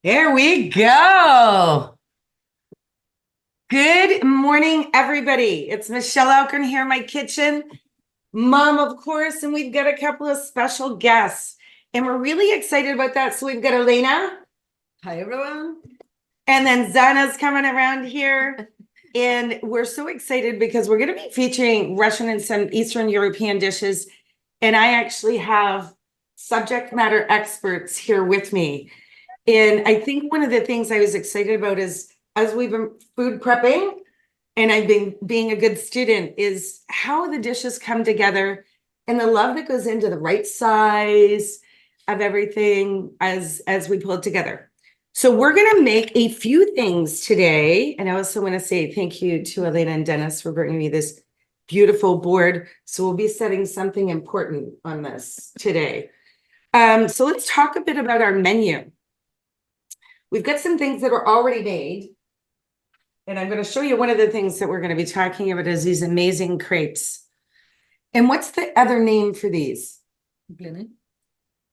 There we go. Good morning, everybody. It's Michelle Alcorn here in my kitchen, mom, of course, and we've got a couple of special guests, and we're really excited about that. So we've got Elena. Hi, everyone. And then Zhanna's coming around here. And we're so excited because we're going to be featuring Russian and some Eastern European dishes. And I actually have subject matter experts here with me. And I think one of the things I was excited about is as we've been food prepping and I've been being a good student is how the dishes come together and the love that goes into the right size of everything as we pull it together. So we're going to make a few things today. And I also want to say thank you to Elena and Dennis for bringing me this beautiful board. So we'll be setting something important on this today. So let's talk a bit about our menu. We've got some things that are already made. And I'm going to show you one of the things that we're going to be talking about is these amazing crepes. And what's the other name for these? Bilini.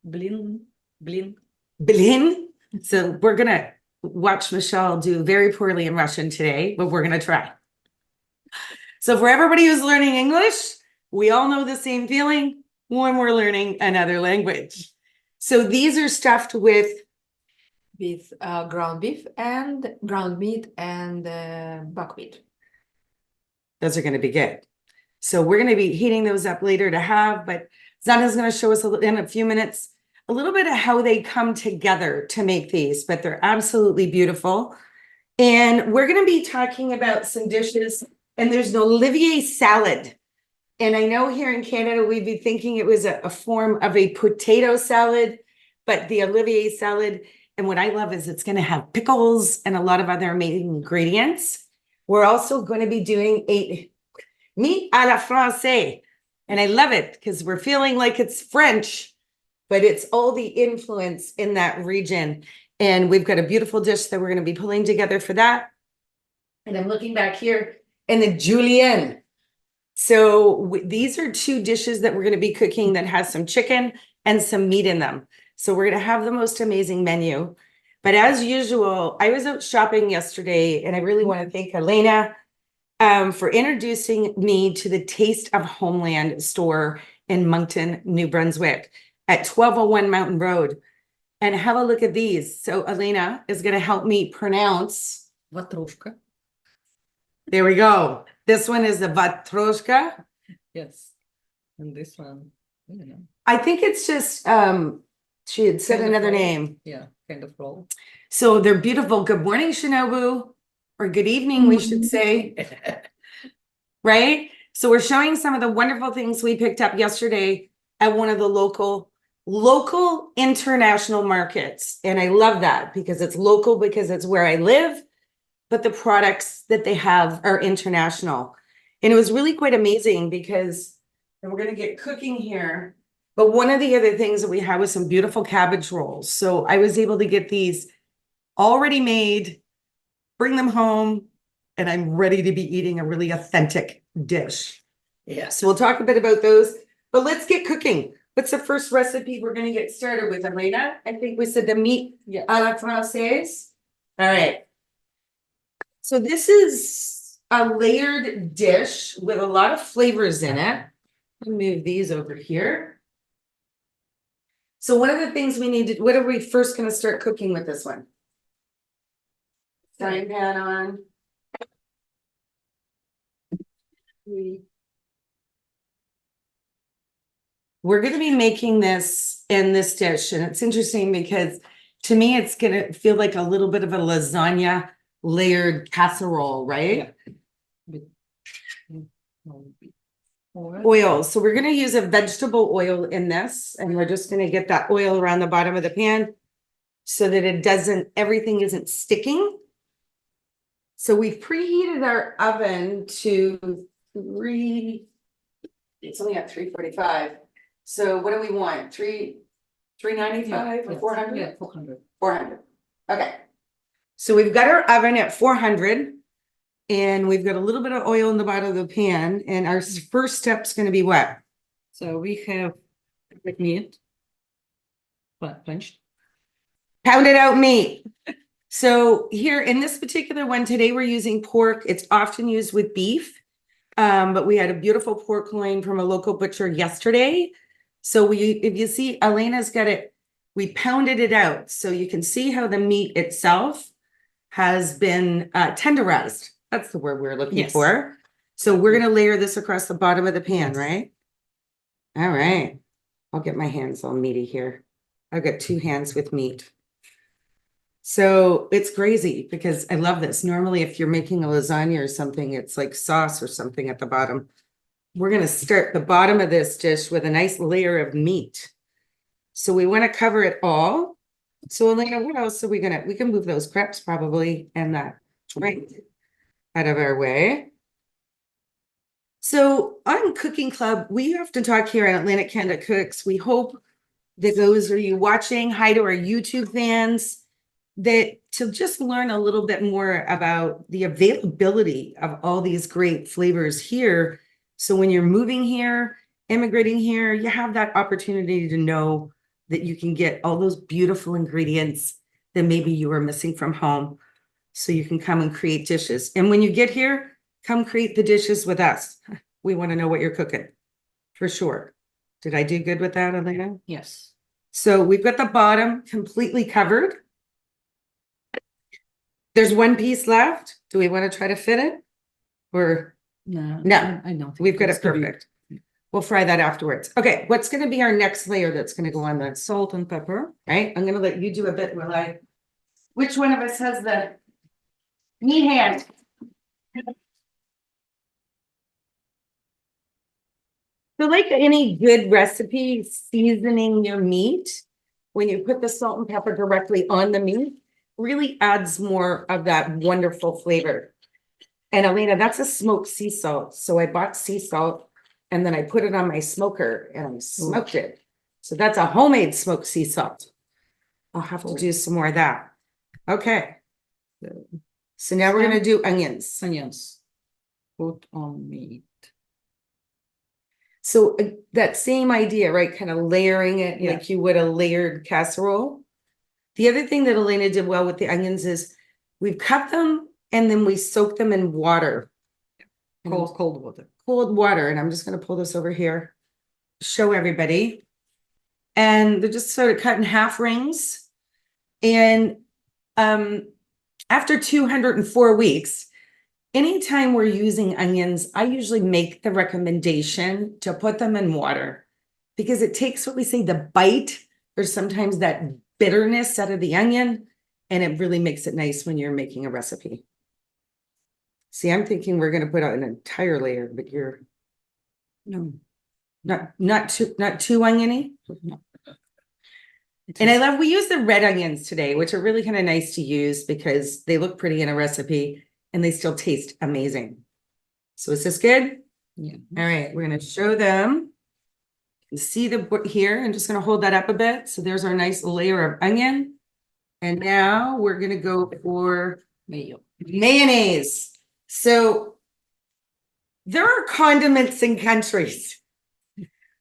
Blin. Bilin. So we're going to watch Michelle do very poorly in Russian today, but we're going to try. So for everybody who's learning English, we all know the same feeling when we're learning another language. So these are stuffed with ground beef and ground meat and buckwheat. Those are going to be good. So we're going to be heating those up later to have, but Zhanna's going to show us in a few minutes a little bit of how they come together to make these, but they're absolutely beautiful. And we're going to be talking about some dishes, and there's an Olivier salad. And I know here in Canada, we'd be thinking it was a form of a potato salad, but the Olivier salad, and what I love is it's going to have pickles and a lot of other amazing ingredients. We're also going to be doing a meat à la francais. And I love it because we're feeling like it's French, but it's all the influence in that region. And we've got a beautiful dish that we're going to be pulling together for that. And I'm looking back here and the Julienne. So these are two dishes that we're going to be cooking that has some chicken and some meat in them. So we're going to have the most amazing menu. But as usual, I was out shopping yesterday, and I really want to thank Elena for introducing me to the Taste of Homeland store in Moncton, New Brunswick at 1201 Mountain Road. And have a look at these. So Elena is going to help me pronounce Vatrushka. There we go. This one is the vatrushka. Yes. And this one, I think it's just she had said another name. Yeah, kind of roll. So they're beautiful. Good morning, Shinobu, or good evening, we should say. Right? So we're showing some of the wonderful things we picked up yesterday at one of the local international markets. And I love that because it's local, because it's where I live, but the products that they have are international. And it was really quite amazing because, and we're going to get cooking here. But one of the other things that we had was some beautiful cabbage rolls. So I was able to get these already made, bring them home, and I'm ready to be eating a really authentic dish. Yeah. So we'll talk a bit about those, but let's get cooking. What's the first recipe we're going to get started with, Elena? I think we said the meat à la française. All right. So this is a layered dish with a lot of flavors in it. I'll move these over here. So one of the things we need to, what are we first going to start cooking with this one? Frying pan on. We're going to be making this in this dish, and it's interesting because to me, it's going to feel like a little bit of a lasagna layered casserole, right? Yeah. Oil. So we're going to use a vegetable oil in this, and we're just going to get that oil around the bottom of the pan so that it doesn't, everything isn't sticking. So we've preheated our oven to it's only at 345. So what do we want? 395 or 400? Yeah, 400. 400. Okay. So we've got our oven at 400. And we've got a little bit of oil in the bottom of the pan. And our first step is going to be what? So we have meat, punched. Pounded out meat. So here in this particular one today, we're using pork. It's often used with beef. But we had a beautiful pork loin from a local butcher yesterday. So if you see, Elena's got it, we pounded it out. So you can see how the meat itself has been tenderized. That's the word we're looking for. So we're going to layer this across the bottom of the pan, right? All right. I'll get my hands all meaty here. I've got 2 hands with meat. So it's crazy because I love this. Normally, if you're making a lasagna or something, it's like sauce or something at the bottom. We're going to start the bottom of this dish with a nice layer of meat. So we want to cover it all. So Elena, what else are we can move those crepes probably and that right out of our way. So on Cooking Club, we often talk here at Atlantic Canada Cooks. We hope that those are you watching, hi to our YouTube fans, that to just learn a little bit more about the availability of all these great flavors here. So when you're moving here, immigrating here, you have that opportunity to know that you can get all those beautiful ingredients that maybe you were missing from home. So you can come and create dishes. And when you get here, come create the dishes with us. We want to know what you're cooking for sure. Did I do good with that, Elena? Yes. So we've got the bottom completely covered. There's 1 piece left. Do we want to try to fit it? Or No, No. I don't think we've got it's it to be perfect. We'll fry that afterwards. Okay, what's going to be our next layer that's going to go on the salt and pepper. right? I'm going to let you do a bit while which one of us has the meat hand? So like any good recipe, seasoning your meat, when you put the salt and pepper directly on the meat, really adds more of that wonderful flavor. And Elena, that's a smoked sea salt. So I bought sea salt and then I put it on my smoker and I smoked it. So that's a homemade smoked sea salt. I'll have to do some more of that. Okay. So now we're going to do onions. Onions. Put on meat. So that same idea, right? Kind of layering it Yeah. like you would a layered casserole. The other thing that Elena did well with the onions is we've cut them and then we soak them in water. Cold water. Cold water. And I'm just going to pull this over here, show everybody. And they're just sort of cut in half rings. And after 204 weeks, anytime we're using onions, I usually make the recommendation to put them in water because it takes what we say the bite or sometimes that bitterness out of the onion, and it really makes it nice when you're making a recipe. See, I'm thinking we're going to put out an entire layer, but you're not too oniony. No. And I love we use the red onions today, which are really kind of nice to use because they look pretty in a recipe and they still taste amazing. So is this good? Yeah. All right, we're going to show them. You see the here. I'm just going to hold that up a bit. So there's our nice layer of onion. And now we're going to go for mayonnaise. So there are condiments in countries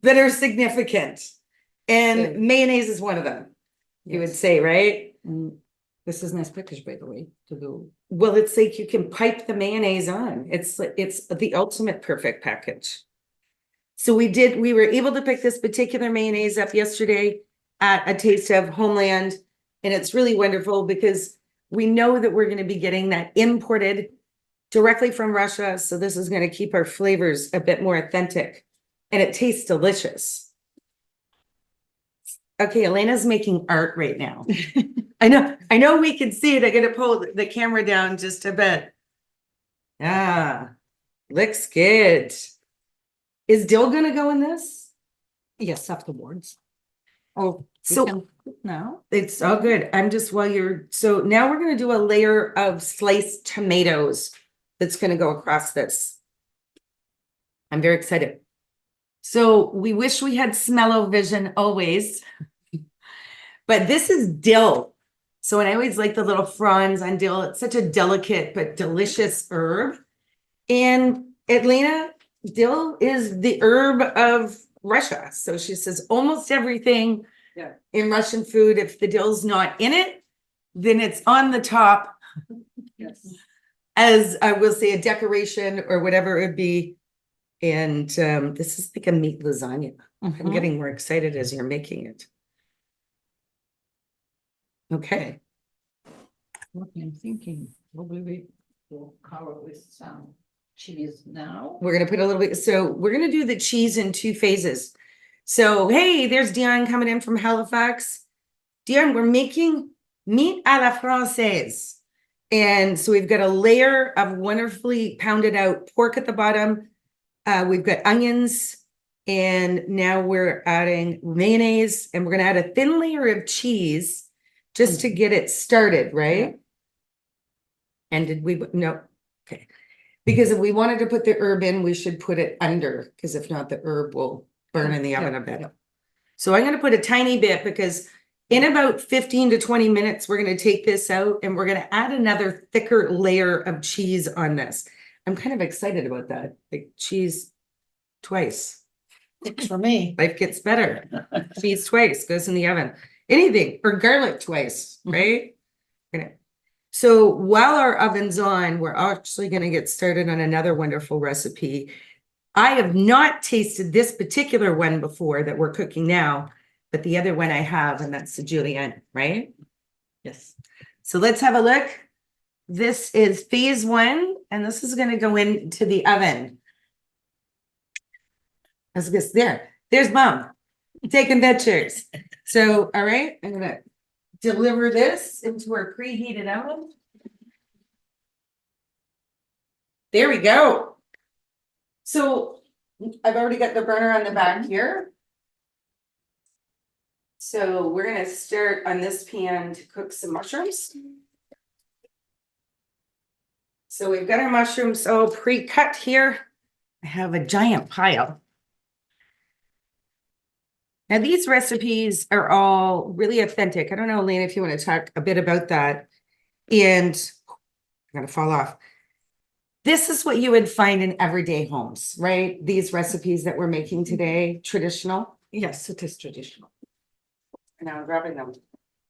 that are significant. And mayonnaise is one of them, you would say, right? This is nice package, by the way, to do. Well, it's like you can pipe the mayonnaise on. It's the ultimate perfect package. So we were able to pick this particular mayonnaise up yesterday at a taste of Homeland. And it's really wonderful because we know that we're going to be getting that imported directly from Russia. So this is going to keep our flavors a bit more authentic and it tastes delicious. Okay, Elena's making art right now. I know we can see it. I gotta pull the camera down just a bit. Ah, looks good. Is dill gonna go in this? Yes, afterwards. Oh, So now it's all good. I'm just so now we're gonna do a layer of sliced tomatoes that's gonna go across this. I'm very excited. So we wish we had smell-o-vision always, but this is dill. So and I always like the little fronds on dill. It's such a delicate but delicious herb. And Elena, dill is the herb of Russia. So she says almost everything in Russian food, if the dill's not in it, then it's on the top Yes. as I will say a decoration or whatever it would be. And this is like a meat lasagna. I'm getting more excited as you're making it. Okay. What I'm thinking, probably we will cover with some cheese now. We're gonna put a little bit, so we're gonna do the cheese in 2 phases. So hey, there's Dion coming in from Halifax. Dion, we're making meat à la française. And so we've got a layer of wonderfully pounded out pork at the bottom. We've got onions, and now we're adding mayonnaise, and we're gonna add a thin layer of cheese just to get it started, right? And did we, no, okay. Because if we wanted to put the herb in, we should put it under, because if not, the herb will burn in the oven a bit. So I'm gonna put a tiny bit, because in about 15 to 20 minutes, we're gonna take this out and we're gonna add another thicker layer of cheese on this. I'm kind of excited about that, like cheese twice. For me. Life gets better. Cheese twice goes in the oven. Anything, or garlic twice, right? Okay. So while our oven's on, we're actually going to get started on another wonderful recipe. I have not tasted this particular one before that we're cooking now, but the other one I have, and that's the Julienne, right? Yes. So let's have a look. This is phase 1, and this is going to go into the oven. Let's get there. There's Mom taking pictures. So, all right, I'm gonna deliver this into our preheated oven. There we go. So I've already got the burner on the back here. So we're gonna start on this pan to cook some mushrooms. So we've got our mushrooms all pre-cut here. I have a giant pile. Now, these recipes are all really authentic. I don't know, Elena, if you want to talk a bit about that. And I'm going to fall off. This is what you would find in everyday homes, right? These recipes that we're making today, traditional. Yes, it is traditional. And now I'm grabbing them.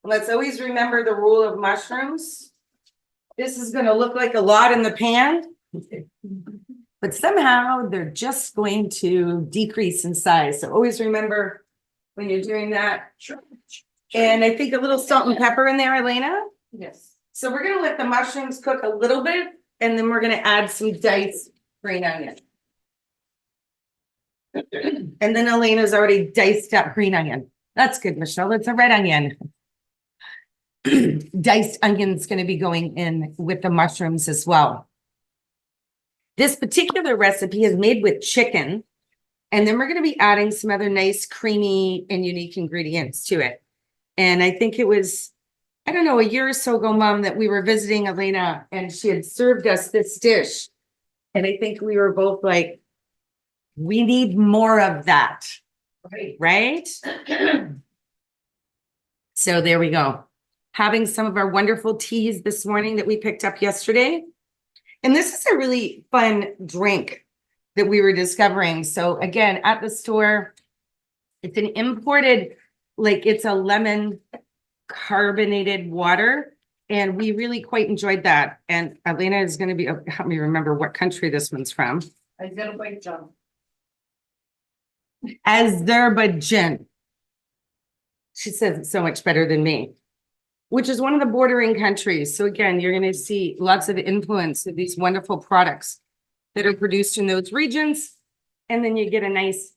Let's always remember the rule of mushrooms. This is going to look like a lot in the pan, but somehow they're just going to decrease in size. So always remember when you're doing that. Sure. And I think a little salt and pepper in there, Elena. Yes. So we're gonna let the mushrooms cook a little bit, and then we're gonna add some diced green onion. And then Elena's already diced up green onion. That's good, Michelle. It's a red onion. Diced onion's gonna be going in with the mushrooms as well. This particular recipe is made with chicken. And then we're going to be adding some other nice, creamy and unique ingredients to it. And I think it was, I don't know, a year or so ago, Mom, that we were visiting Elena and she had served us this dish. And I think we were both like, we need more of that. Right? So there we go. Having some of our wonderful teas this morning that we picked up yesterday. And this is a really fun drink that we were discovering. So again, at the store, it's an imported, like it's a lemon carbonated water. And we really quite enjoyed that. And Elena is going to be, help me remember what country this one's from. Azerbaijan. Azerbaijan. She says it so much better than me, which is one of the bordering countries. So again, you're going to see lots of influence of these wonderful products that are produced in those regions. And then you get a nice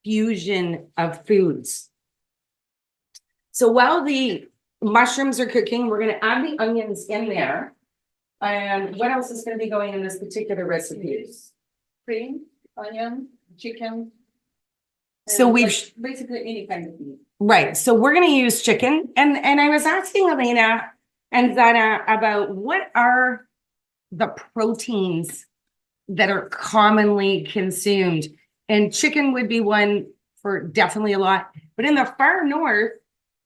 fusion of foods. So while the mushrooms are cooking, we're going to add the onions in there. And what else is going to be going in this particular recipe? Cream, onion, chicken. So we've basically any kind of meat. right. So we're going to use chicken. And I was asking Elena and Zhanna about what are the proteins that are commonly consumed. And chicken would be one for definitely a lot. But in the far north,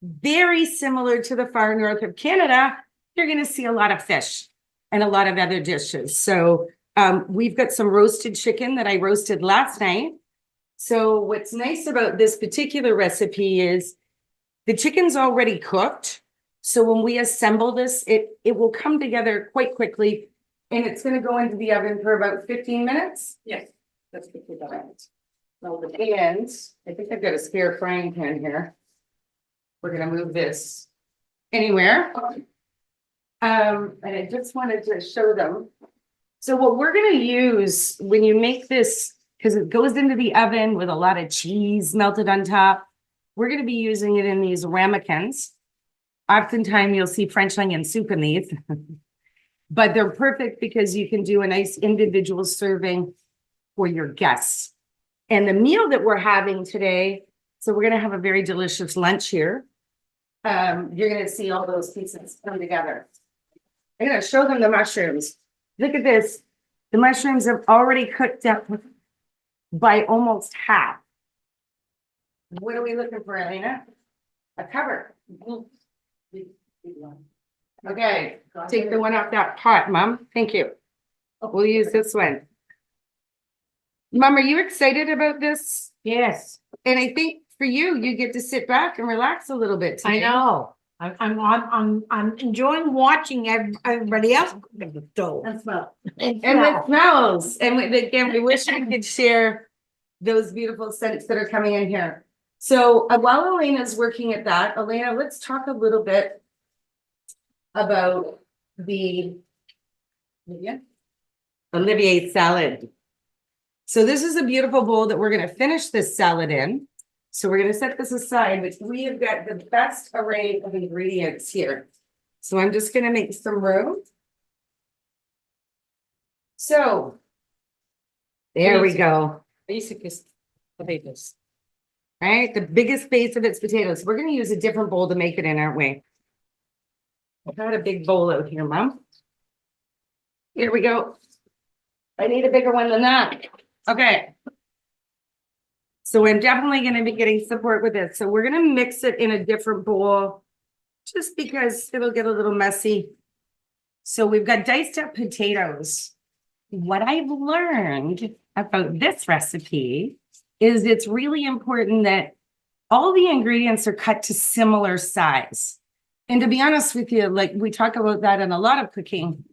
very similar to the far north of Canada, you're going to see a lot of fish and a lot of other dishes. So we've got some roasted chicken that I roasted last night. So what's nice about this particular recipe is the chicken's already cooked. So when we assemble this, it will come together quite quickly. And it's gonna go into the oven for about 15 minutes. Yes, that's good for that. Well, the ends, I think I've got a spare frying pan here. We're gonna move this anywhere. And I just wanted to show them. So what we're gonna use when you make this, because it goes into the oven with a lot of cheese melted on top, we're gonna be using it in these ramekins. Oftentimes you'll see French onion soup in these, but they're perfect because you can do a nice individual serving for your guests. And the meal that we're having today, so we're gonna have a very delicious lunch here. You're gonna see all those pieces come together. I'm gonna show them the mushrooms. Look at this. The mushrooms have already cooked up by almost half. What are we looking for, Elena? A cover. Okay, take the one off that pot, Mom. Thank you. We'll use this one. Mom, are you excited about this? Yes, And I think for you, you get to sit back and relax a little bit I today. know. I'm enjoying watching everybody else cook at the stove. And smell. And And the smell. smells. And again, we wish we could share those beautiful scents that are coming in here. So while Elena's working at that, Elena, let's talk a little bit about the Olivier salad. So this is a beautiful bowl that we're gonna finish this salad in. So we're gonna set this aside, but we have got the best array of ingredients here. So I'm just gonna make some room. So there we go. Basic is potatoes. Right? The biggest base of it's potatoes. We're gonna use a different bowl to make it in, aren't we? I've got a big bowl out here, Mom. Here we go. I need a bigger one than that. Okay. So I'm definitely gonna be getting support with this. So we're gonna mix it in a different bowl just because it'll get a little messy. So we've got diced up potatoes. What I've learned about this recipe is it's really important that all the ingredients are cut to similar size. And to be honest with you, like we talk about that in a lot of cooking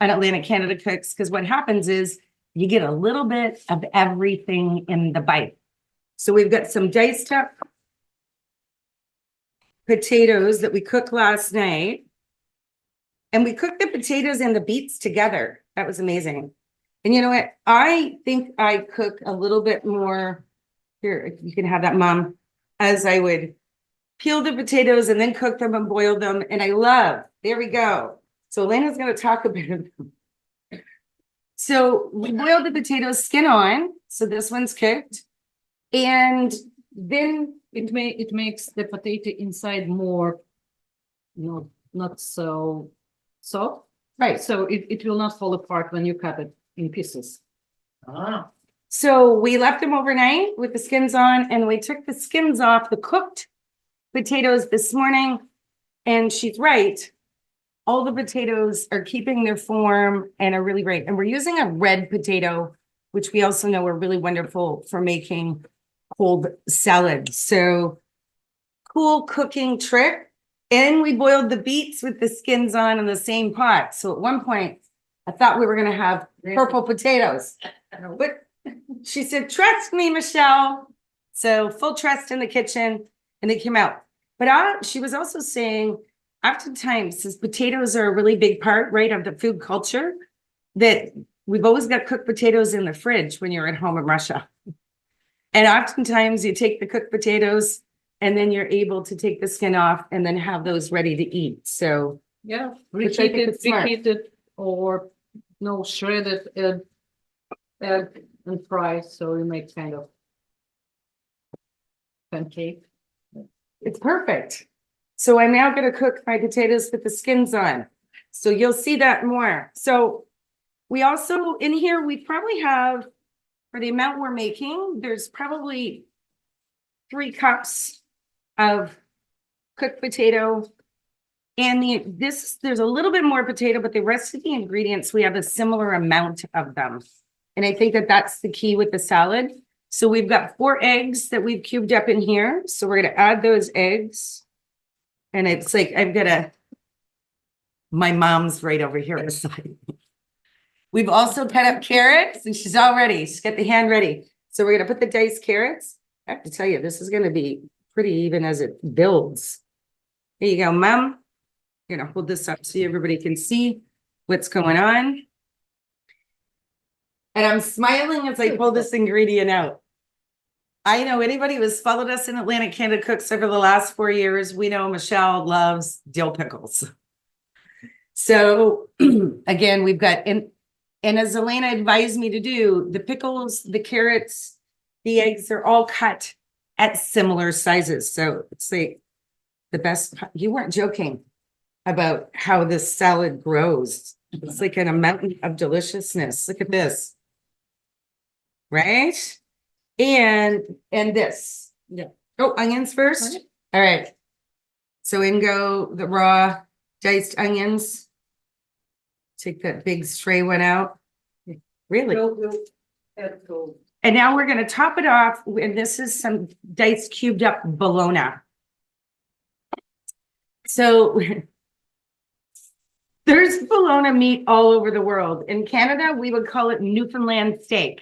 on Atlantic Canada Cooks, because what happens is you get a little bit of everything in the bite. So we've got some diced up potatoes that we cooked last night. And we cooked the potatoes and the beets together. That was amazing. And you know what? I think I cook a little bit more. Here, you can have that, Mom, as I would peel the potatoes and then cook them and boil them. And I love, there we go. So Elena's going to talk a bit of them. So we boiled the potatoes skin on. So this one's cooked. And then It makes the potato inside more, not so soft. right. So it will not fall apart when you cut it in pieces. Ah. So we left them overnight with the skins on, and we took the skins off the cooked potatoes this morning. And she's right. All the potatoes are keeping their form and are really great. And we're using a red potato, which we also know are really wonderful for making cold salad. So cool cooking trick. And we boiled the beets with the skins on in the same pot. So at one point, I thought we were going to have purple potatoes. But she said, trust me, Michelle. So full trust in the kitchen, and they came out. But she was also saying, oftentimes, since potatoes are a really big part, right, of the food culture, that we've always got cooked potatoes in the fridge when you're at home in Russia. And oftentimes you take the cooked potatoes and then you're able to take the skin off and then have those ready to eat. So Yeah, Which I think is smart. reheated or shredded egg and fry, so you make kind of pancake. it's perfect. So I'm now going to cook my potatoes with the skins on. So you'll see that more. So we also, in here, we probably have, for the amount we're making, there's probably 3 cups of cooked potato. And there's a little bit more potato, but the rest of the ingredients, we have a similar amount of them. And I think that that's the key with the salad. So we've got 4 eggs that we've cubed up in here. So we're going to add those eggs. And it's like, I've got my mom's right over here on the side. We've also cut up carrots and she's all ready. She's got the hand ready. So we're gonna put the diced carrots. I have to tell you, this is gonna be pretty even as it builds. Here you go, Mom. I'm gonna hold this up so everybody can see what's going on. And I'm smiling as I pull this ingredient out. I know anybody who's followed us in Atlantic Canada Cooks over the last 4 years, we know Michelle loves dill pickles. So again, we've got, and as Elena advised me to do, the pickles, the carrots, the eggs, they're all cut at similar sizes. So it's like the best, you weren't joking about how this salad grows. It's like in a mountain of deliciousness. Look at this. Right? And this. Yeah. Oh, onions first. All right. So in go the raw diced onions. Take that big stray one out. Really? And now we're going to top it off. And this is some diced cubed up bologna. So there's bologna meat all over the world. In Canada, we would call it Newfoundland steak.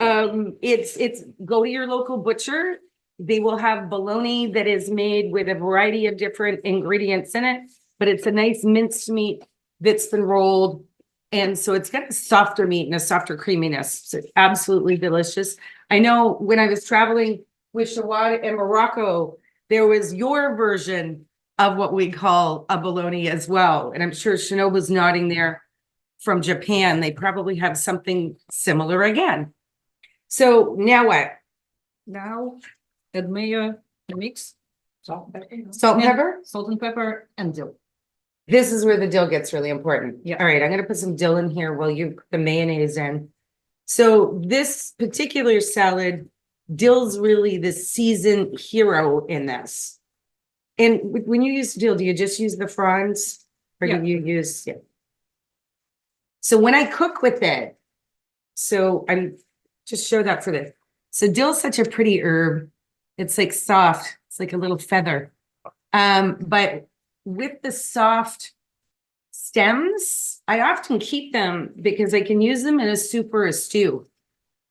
It's go to your local butcher. They will have bologna that is made with a variety of different ingredients in it, but it's a nice minced meat that's been rolled. And so it's got a softer meat and a softer creaminess. So it's absolutely delicious. I know when I was traveling with Shawad in Morocco, there was your version of what we call a bologna as well. And I'm sure Chanel was nodding there from Japan. They probably have something similar again. So now what? Now add mayo, the mix, salt, Salt and pepper? salt and pepper, and dill. This is where the dill gets really important. Yeah. All right, I'm gonna put some dill in here while you put the mayonnaise in. So this particular salad, dill's really the seasoned hero in this. And when you use dill, do you just use the fronds? Or Yeah. do you use, yeah. So when I cook with it, so I'm just show that for this. So dill's such a pretty herb. It's like soft. It's like a little feather. But with the soft stems, I often keep them because I can use them in a soup or a stew.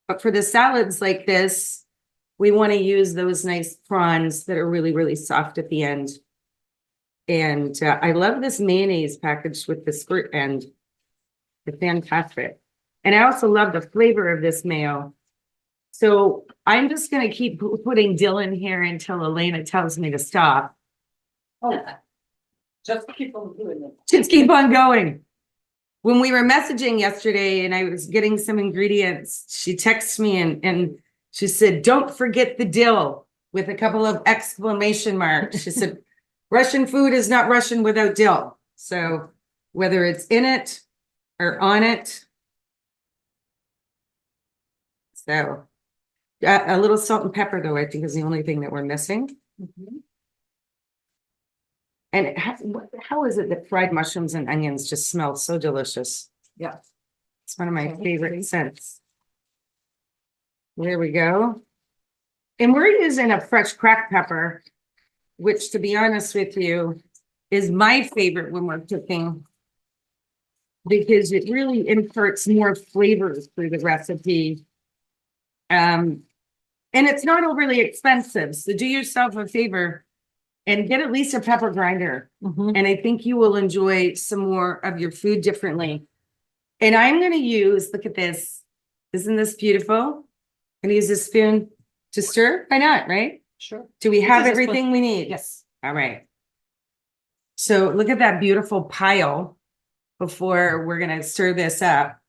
But for the salads like this, we want to use those nice prawns that are really, really soft at the end. And I love this mayonnaise packaged with the skirt end. It's fantastic. And I also love the flavor of this mayo. So I'm just going to keep putting dill in here until Elena tells me to stop. Oh, just keep on doing it. Just keep on going. When we were messaging yesterday and I was getting some ingredients, she texted me and she said, don't forget the dill with a couple of exclamation marks. She said, Russian food is not Russian without dill. So whether it's in it or on it. So a little salt and pepper, though, I think is the only thing that we're missing. Mhm. And how is it that fried mushrooms and onions just smell so delicious? Yeah. It's one of my favorite scents. There we go. And we're using a fresh cracked pepper, which, to be honest with you, is my favorite when we're cooking because it really imparts more flavors through the recipe. And it's not overly expensive. So do yourself a favor and get at least a pepper grinder. And I think you will enjoy some more of your food differently. And I'm going to use, look at this. Isn't this beautiful? I'm going to use this spoon to stir. Why not, right? Sure. Do we This have is a everything we need? Yes. All right. So look at that beautiful pile before we're going to stir this up.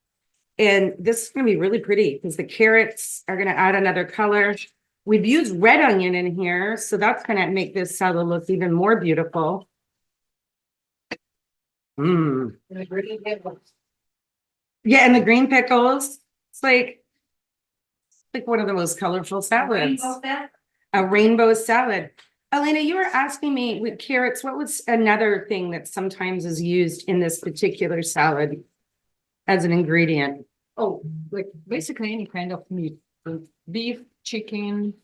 And this is going to be really pretty because the carrots are going to add another color. We've used red onion in here, so that's going to make this salad look even more beautiful. Mmm. And the green pickles. Yeah, and the green pickles. It's like one of the most colorful salads. A rainbow salad. Elena, you were asking me with carrots, what was another thing that sometimes is used in this particular salad as an ingredient? Oh, like basically any kind of meat. Beef, chicken,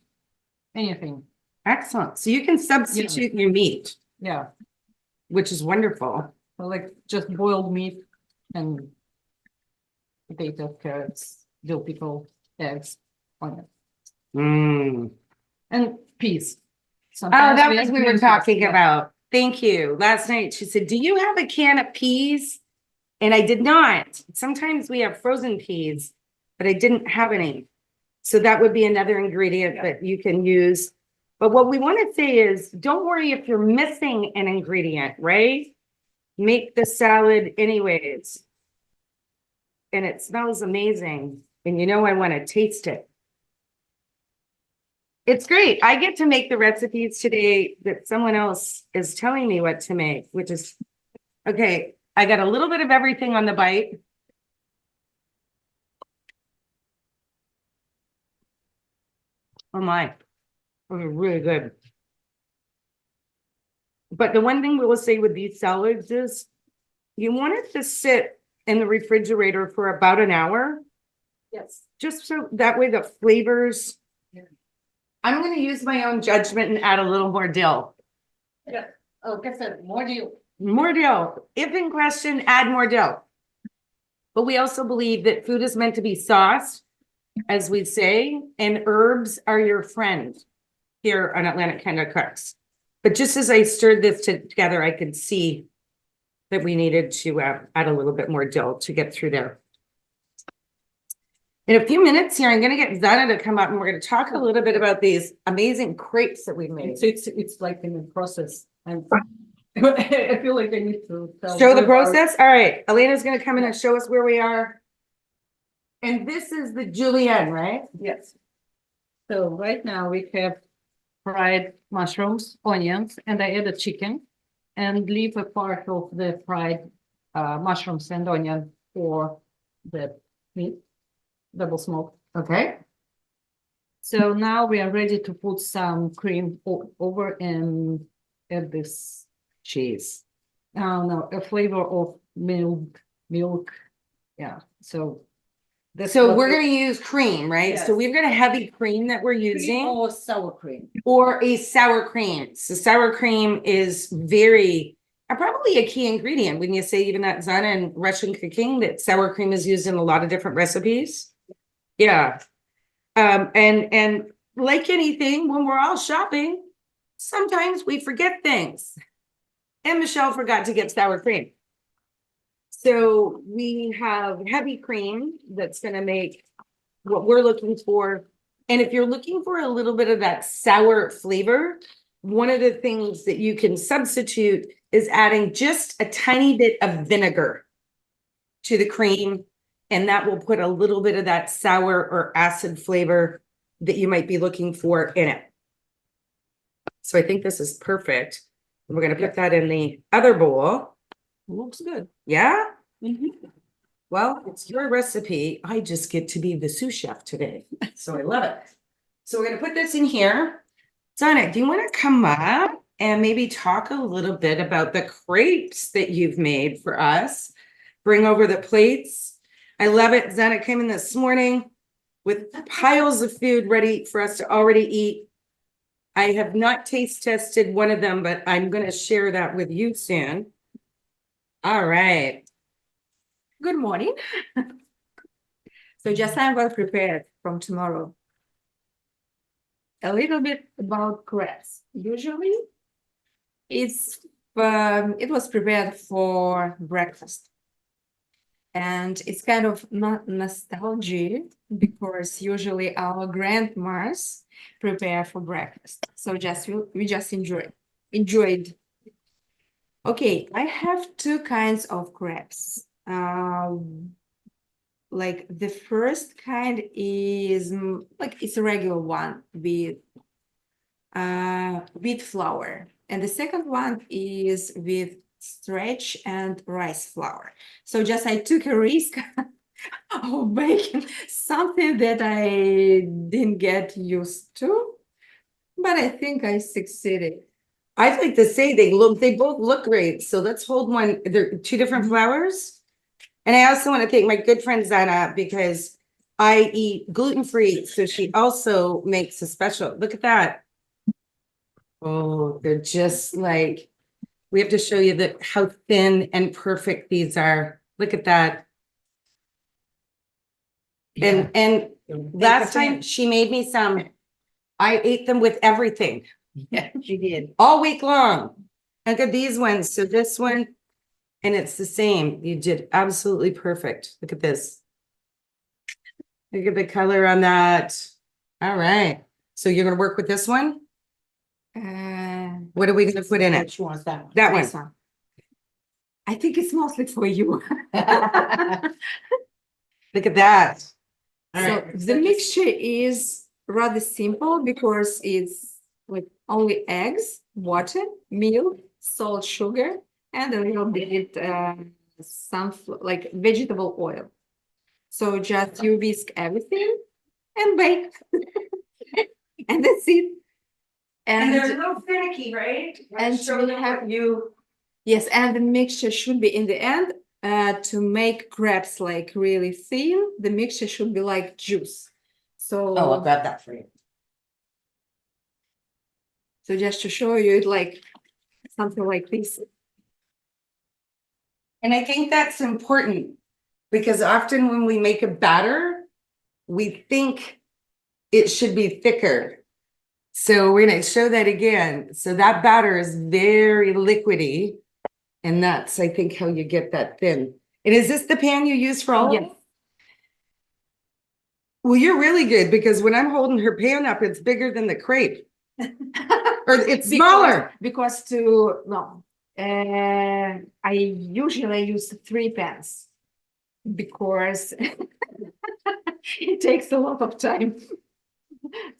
anything. Excellent. So you can substitute your meat, Yeah, which is wonderful. like just boiled meat and potato, carrots, dill pickle, eggs, onion, Mm. and peas. Oh, that was add we were green peas, talking yeah. about. Thank you. Last night she said, "Do you have a can of peas?" And I did not. Sometimes we have frozen peas, but I didn't have any. So that would be another ingredient that you can use. But what we want to say is, don't worry if you're missing an ingredient, right? Make the salad anyways. And it smells amazing. And you know I want to taste it. It's great. I get to make the recipes today that someone else is telling me what to make, which is okay. I got a little bit of everything on the bite. Oh my, those are really good. But the one thing we will say with these salads is you want it to sit in the refrigerator for about an hour, Yes. just so that way the flavors. Yeah. I'm going to use my own judgment and add a little more dill. Yeah. Oh, guess that more do you? More dill. If in question, add more dill. But we also believe that food is meant to be sauced, as we say, and herbs are your friend here on Atlantic Canada Cooks. But just as I stirred this together, I could see that we needed to add a little bit more dill to get through there. In a few minutes here, I'm going to get Zhanna to come up and we're going to talk a little bit about these amazing crepes that we've made. It's like in the process. And I feel like I need to tell Show the more about- process. All right. Elena's going to come in and show us where we are. And this is the Julienne, right? Yes. So right now we have fried mushrooms, onions, and I added chicken and leave a part of the fried mushrooms and onion for the meat, double smoke. Okay. So now we are ready to put some cream over and add this Cheese. no, a flavor of milk. Yeah. So that's So what we're we- going to use cream, right? So Yes. we've got a heavy cream that we're cream using or sour cream. or a sour cream. So sour cream is probably a key ingredient. When you say even that Zhanna and Russian cooking, that sour cream is used in a lot of different recipes. Yeah. And like anything, when we're all shopping, sometimes we forget things. And Michelle forgot to get sour cream. So we have heavy cream that's going to make what we're looking for. And if you're looking for a little bit of that sour flavor, one of the things that you can substitute is adding just a tiny bit of vinegar to the cream. And that will put a little bit of that sour or acid flavor that you might be looking for in it. So I think this is perfect. We're going to put that in the other bowl. Looks good. Yeah? Well, it's your recipe. I just get to be the sous chef today. So I love it. So we're going to put this in here. Zhanna, do you want to come up and maybe talk a little bit about the crepes that you've made for us? Bring over the plates. I love it. Zhanna came in this morning with piles of food ready for us to already eat. I have not taste tested one of them, but I'm going to share that with you soon. All right. Good morning. So just I'm well prepared from tomorrow. A little bit about crepes. Usually, it was prepared for breakfast, and it's kind of not nostalgia because usually our grandmas prepare for breakfast. So we just enjoyed. Okay, I have two kinds of crepes. Like the first kind is like it's a regular one with wheat flour, and the second one is with stretch and rice flour. So just I took a risk of making something that I didn't get used to, but I think I succeeded. I'd like to say they both look great. So let's hold one. They're two different flours. And I also want to thank my good friend Zhanna because I eat gluten-free. So she also makes a special. Look at that. Oh, they're just like, we have to show you that how thin and perfect these are. Look at that. And last time she made me some, I ate them with everything Yeah, she did. all week long. Look at these ones. So this one, and it's the same. You did absolutely perfect. Look at this. Look at the color on that. All right. So you're gonna work with this one? What are we gonna put in it? She wants that. That one. This one. I think it's mostly for you. Look at that. All So right. the mixture is rather simple because it's with only eggs, water, milk, salt, sugar, and a little bit like vegetable oil. So just you whisk everything and bake, and that's it. And they're a little finicky, right? and Show we them have- what you. Yes, and the mixture should be in the end to make crepes like really thin. The mixture should be like juice. So Oh, I'll grab that for you. So just to show you it like something like this. And I think that's important because often when we make a batter, we think it should be thicker. So we're gonna show that again. So that batter is very liquidy. And that's, I think, how you get that thin. And is this the pan you use for all of Yes. it? Well, you're really good because when I'm holding her pan up, it's bigger than the crepe. Or it's smaller. Because I usually use 3 pans because it takes a lot of time.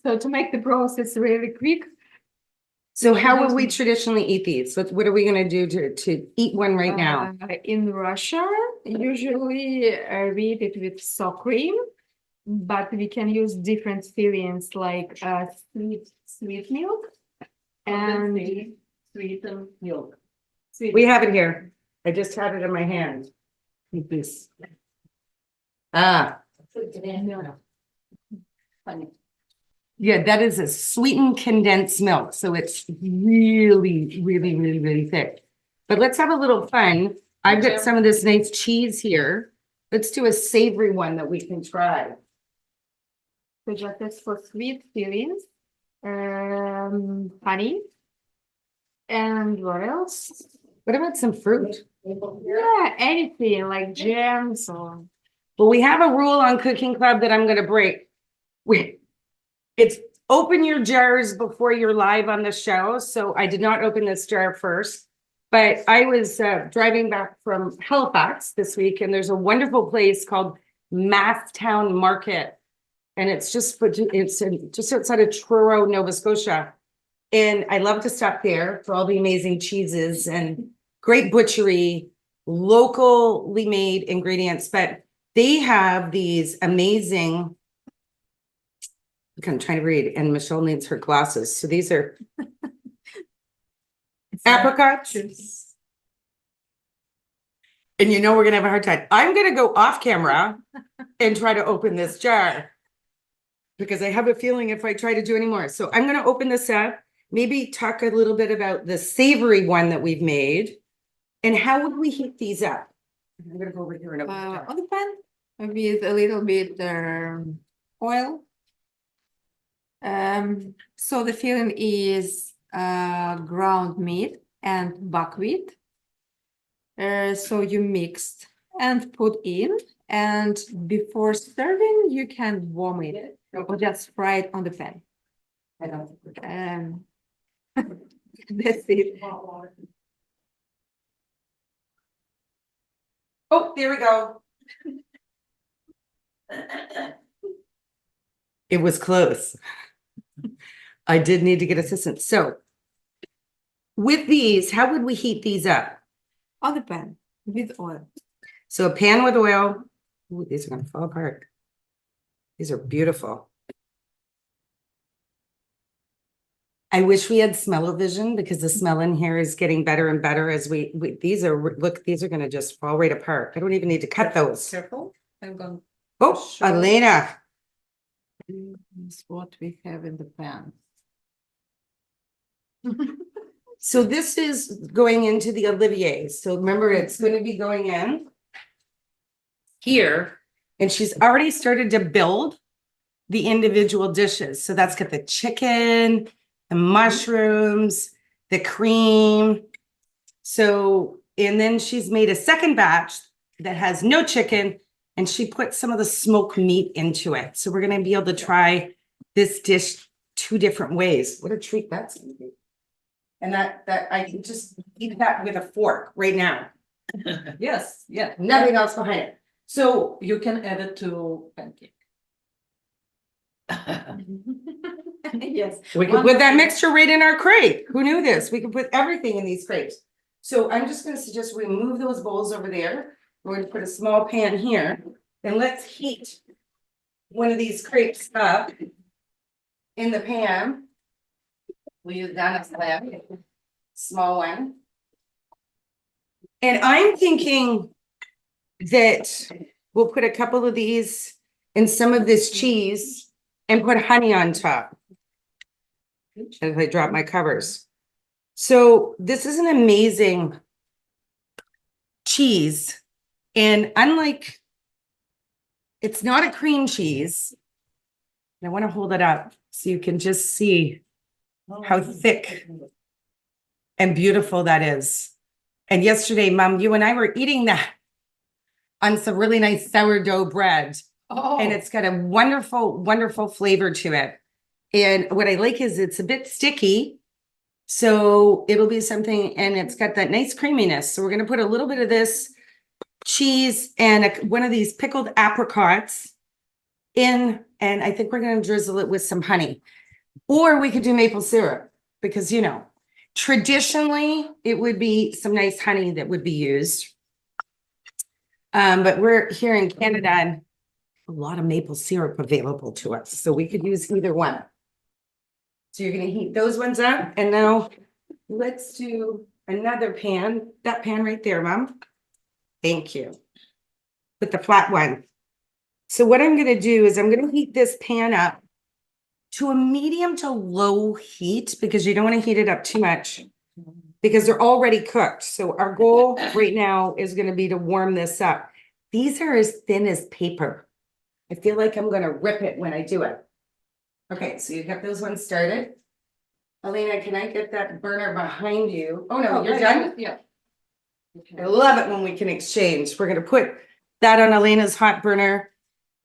So to make the process really quick. So how would we traditionally eat these? What are we gonna do to eat one right now? In Russia, usually we eat it with sour cream, but we can use different fillings like sweet milk and Sweetened milk. We have it here. I just had it in my hand. Eat this. Ah, Funny. yeah, that is a sweetened condensed milk. So it's really, really, really, really thick. But let's have a little fun. I've got some of this nice cheese here. Let's do a savory one that we can try. So just as for sweet fillings, honey, and what else? What about some fruit? Yeah, anything like jams or. Well, we have a rule on Cooking Club that I'm gonna break. It's open your jars before you're live on the show. So I did not open this jar first. But I was driving back from Halifax this week, and there's a wonderful place called Mathtown Market. And it's just outside of Truro, Nova Scotia. And I love to stop there for all the amazing cheeses and great butchery, locally made ingredients. But they have these amazing. Look, I'm trying to read, and Michelle needs her glasses. So these are apricots. And you know we're gonna have a hard time. I'm gonna go off camera and try to open this jar. Because I have a feeling if I try to do any more. So I'm gonna open this up, maybe talk a little bit about the savory one that we've made. And how would we heat these up? I'm gonna go over here and open the jar. On the pan with a little bit oil. So the filling is ground meat and buckwheat. So you mixed and put in, and before serving, you can warm it or just fry it on the pan. That's it. Oh, there we go. It was close. I did need to get assistance. So with these, how would we heat these up? On the pan with oil. So a pan with oil. Ooh, these are gonna fall apart. These are beautiful. I wish we had smell-o-vision because the smell in here is getting better and better as these are, look, these are gonna just fall right apart. I don't even need to cut those. Careful. I'm going. Oh, Sure. Elena. This is what we have in the pan. So this is going into the Olivier. So remember, it's going to be going in here. And she's already started to build the individual dishes. So that's got the chicken, the mushrooms, the cream. So, and then she's made a second batch that has no chicken, and she put some of the smoked meat into it. So we're going to be able to try this dish 2 different ways. What a treat that's going to be. And that I can just eat that with a fork right now. Yes, yeah. Nothing else behind it. So You can add it to pancake. Yes. we could put that mixture right in our crepe. Who knew this? We could put everything in these crepes. So I'm just going to suggest we move those bowls over there. We're going to put a small pan here. Then let's heat one of these crepes up in the pan. We'll use Donna's lamp, small one. And I'm thinking that we'll put a couple of these in some of this cheese and put honey on top. As I drop my covers. So this is an amazing cheese. And unlike, it's not a cream cheese. I want to hold it up so you can just see how thick and beautiful that is. And yesterday, Mom, you and I were eating that on some really nice sourdough bread. And it's got a wonderful, wonderful flavor to it. And what I like is it's a bit sticky. So it'll be something, and it's got that nice creaminess. So we're going to put a little bit of this cheese and one of these pickled apricots in, and I think we're going to drizzle it with some honey. Or we could do maple syrup because, you know, traditionally it would be some nice honey that would be used. But we're here in Canada and a lot of maple syrup available to us. So we could use either one. So you're going to heat those ones up. And now let's do another pan. That pan right there, Mom. Thank you. With the flat one. So what I'm going to do is I'm going to heat this pan up to a medium to low heat because you don't want to heat it up too much because they're already cooked. So our goal right now is going to be to warm this up. These are as thin as paper. I feel like I'm going to rip it when I do it. Okay, so you got those ones started. Elena, can I get that burner behind you? Oh, no, you're done? Yeah. I love it when we can exchange. We're going to put that on Elena's hot burner.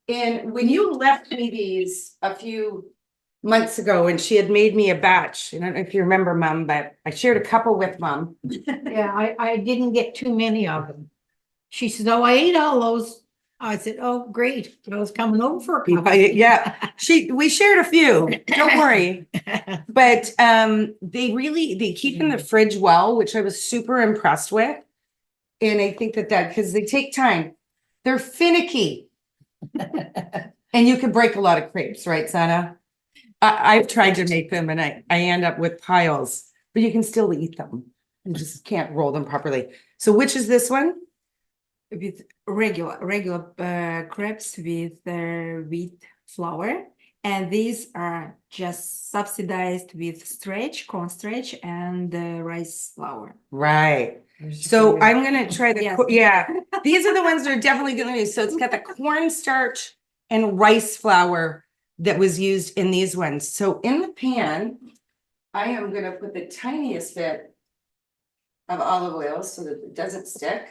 And when you left me these a few months ago and she had made me a batch, I don't know if you remember, Mom, but I shared a couple with Mom. Yeah, I didn't get too many of them. She said, "Oh, I ate all those." I said, "Oh, great. I was coming over for a couple." Yeah, we shared a few. Don't worry. But they keep in the fridge well, which I was super impressed with. And I think that because they take time. They're finicky. And you can break a lot of crepes, right, Zhanna? I've tried to make them and I end up with piles, but you can still eat them. You just can't roll them properly. So which is this one? With regular crepes with wheat flour, and these are just subsidized with corn starch and rice flour. Right. So I'm gonna try the Yes. yeah. These are the ones that are definitely gonna use. So it's got the cornstarch and rice flour that was used in these ones. So in the pan, I am gonna put the tiniest bit of olive oil so that it doesn't stick.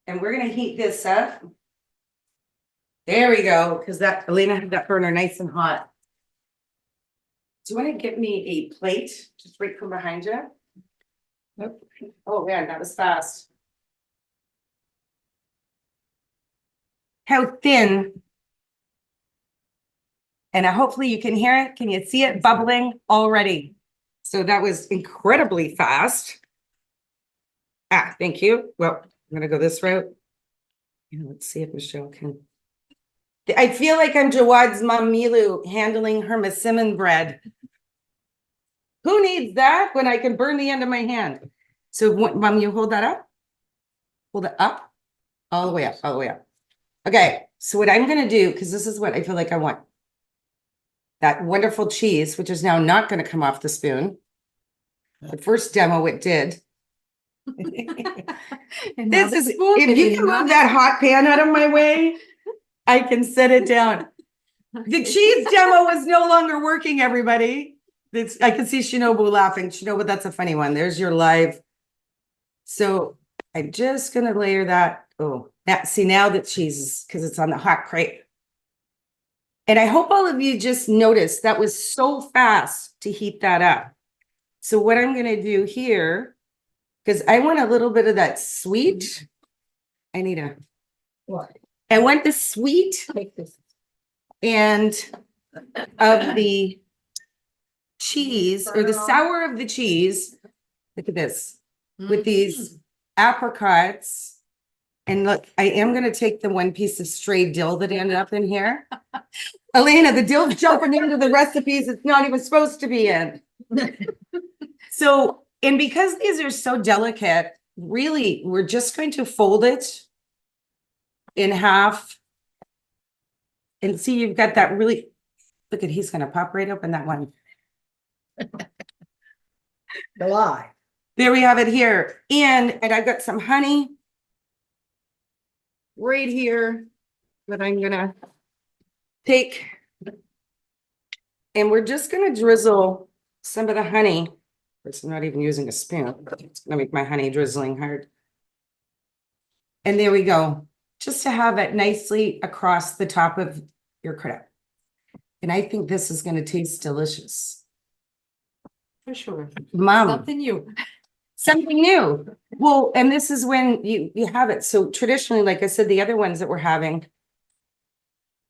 And we're gonna heat this up. There we go, because that Elena had that burner nice and hot. Do you want to get me a plate just right from behind you? Nope. Oh man, that was fast. How thin. And hopefully you can hear it. Can you see it bubbling already? So that was incredibly fast. Thank you. Well, I'm gonna go this route. Let's see if Michelle can. I feel like I'm Jawad's mom Milu handling her masimon bread. Who needs that when I can burn the end of my hand? So Mom, you hold that up. Hold it up. All the way up, all the way up. Okay, so what I'm gonna do, because this is what I feel like I want. that wonderful cheese, which is now not going to come off the spoon. The first demo it did. And now This the is, spoon if you is can not- move that hot pan out of my way, I can set it down. The cheese demo was no longer working, everybody. It's, I can see Shinobu laughing. Shinobu, that's a funny one. There's your live. So I'm just gonna layer that. Oh, that, see now the cheese is, because it's on the hot crepe. And I hope all of you just noticed that was so fast to heat that up. So what I'm gonna do here, because I want a little bit of that sweet. I need a, What? I want the sweet Take this. and of the cheese or the sour of the cheese. Look at this with these apricots. And look, I am going to take the one piece of stray dill that ended up in here. Elena, the dill's jumping into the recipes it's not even supposed to be in. So, and because these are so delicate, really, we're just going to fold it in half. And see, you've got that really, look at, he's gonna pop right open that one. The lie. There we have it here. And I've got some honey right here that I'm gonna take. And we're just gonna drizzle some of the honey. Of course, I'm not even using a spoon. It's gonna make my honey drizzling hard. And there we go. Just to have it nicely across the top of your crepe. And I think this is going to taste delicious. For sure. Mom, Something new. something new. Well, and this is when you have it. So traditionally, like I said, the other ones that we're having.